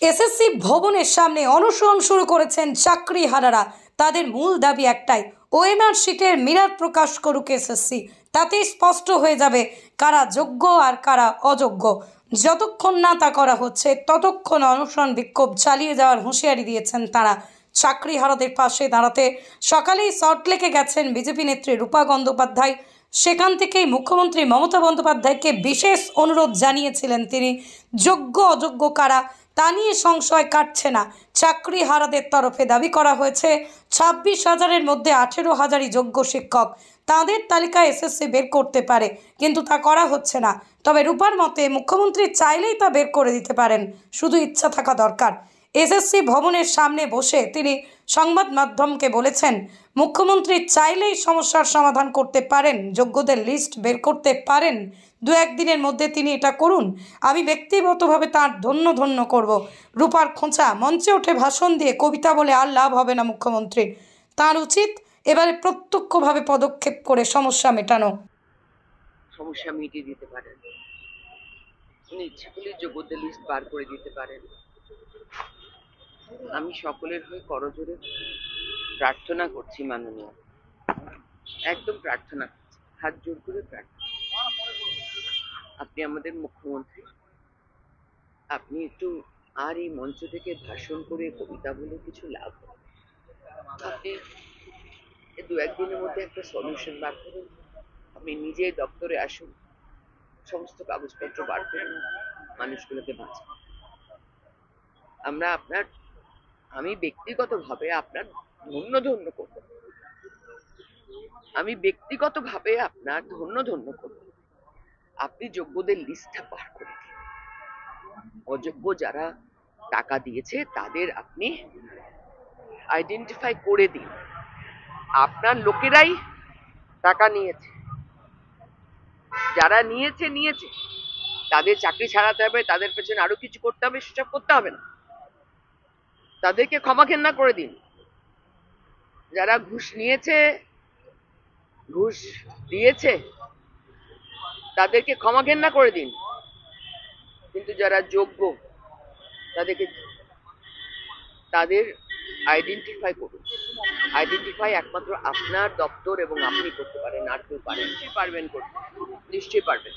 SSC ভবনের সামনে অনশন শুরু করেছেন চাকরিহারারা। তাদের মূল দাবি একটাই, ওএমআর শিটের মিরার প্রকাশ করুক এসএসসি। তাতেই স্পষ্ট হয়ে যাবে কারা যোগ্য আর কারা অযোগ্য। যতক্ষণ না তা করা হচ্ছে ততক্ষণ অনশন বিক্ষোভ চালিয়ে যাওয়ার হুঁশিয়ারি দিয়েছেন তারা। চাকরিহারাদের পাশে দাঁড়াতে সকালেই সল্টলেকে গেছেন বিজেপি নেত্রী রূপা গঙ্গোপাধ্যায়। সেখান থেকেই মুখ্যমন্ত্রী মমতা বন্দ্যোপাধ্যায়কে বিশেষ অনুরোধ জানিয়েছিলেন তিনি। যোগ্য অযোগ্য কারা তা নিয়ে সংশয় কাটছে না। চাকরিহারাদের তরফে দাবি করা হয়েছে 26,000-এর মধ্যে 18,000-ই যোগ্য শিক্ষক। তাদের তালিকা এসএসসি বের করতে পারে, কিন্তু তা করা হচ্ছে না। তবে রূপার মতে মুখ্যমন্ত্রী চাইলেই তা বের করে দিতে পারেন, শুধু ইচ্ছা থাকা দরকার। এসএসসি ভবনের সামনে বসে তিনি সংবাদ মাধ্যমকে বলেছেন, মুখ্যমন্ত্রী চাইলেই সমস্যার সমাধান করতে পারেন, যোগ্যদের লিস্ট বের করতে পারেন। 2-1 দিনের মধ্যে তিনি এটা করুন, আমি ব্যক্তিগতভাবে তার ধন্য করব। রূপার খোঁচা, মঞ্চে উঠে ভাষণ দিয়ে কবিতা বলে আর লাভ হবে না মুখ্যমন্ত্রীর। তার উচিত এবারে প্রত্যক্ষভাবে পদক্ষেপ করে সমস্যা মেটানো। সমস্যা মিটিয়ে দিতে পারেন, উনি ইচ্ছে করলে যোগ্যদের লিস্ট বার করে দিতে পারেন। আমি সকলের হয়ে করজোড়ে প্রার্থনা করছি, মাননীয়, একদম প্রার্থনা করছি, হাত জোর করে প্রার্থনা। আপনি আমাদের মুখ্যমন্ত্রী, আপনি একটু আর এই মঞ্চ থেকে ভাষণ করে কবিতা বলে কিছু লাভ হবে। আপনি 2-1 দিনের মধ্যে একটা সলিউশন বার করুন। আপনি নিজে দপ্তরে আসুন, সমস্ত কাগজপত্র বার করুন, মানুষগুলোকে বাঁচান। আমি ব্যক্তিগতভাবে আপনার ধন্য করব। আপনি যোগ্যদের লিস্টটা বার করে দিন। অযোগ্য যারা টাকা দিয়েছে তাদের আপনি আইডেন্টিফাই করে দিন। আপনার লোকেরাই টাকা নিয়েছে, যারা নিয়েছে তাদের চাকরি ছাড়াতে হবে, তাদের পেছনে আরো কিছু করতে হবে, সেসব করতে হবে না। তাদেরকে ক্ষমা ঘেন্না করে দিন। যারা ঘুষ নিয়েছে, ঘুষ দিয়েছে, তাদেরকে ক্ষমা ঘেন্না করে দিন। কিন্তু যারা যোগ্য তাদের আইডেন্টিফাই করুন। আইডেন্টিফাই একমাত্র আপনার দপ্তর এবং আপনি করতে পারেন, আর কেউ পারেন? নিশ্চয়ই পারবেন করতে, নিশ্চয়ই পারবেন।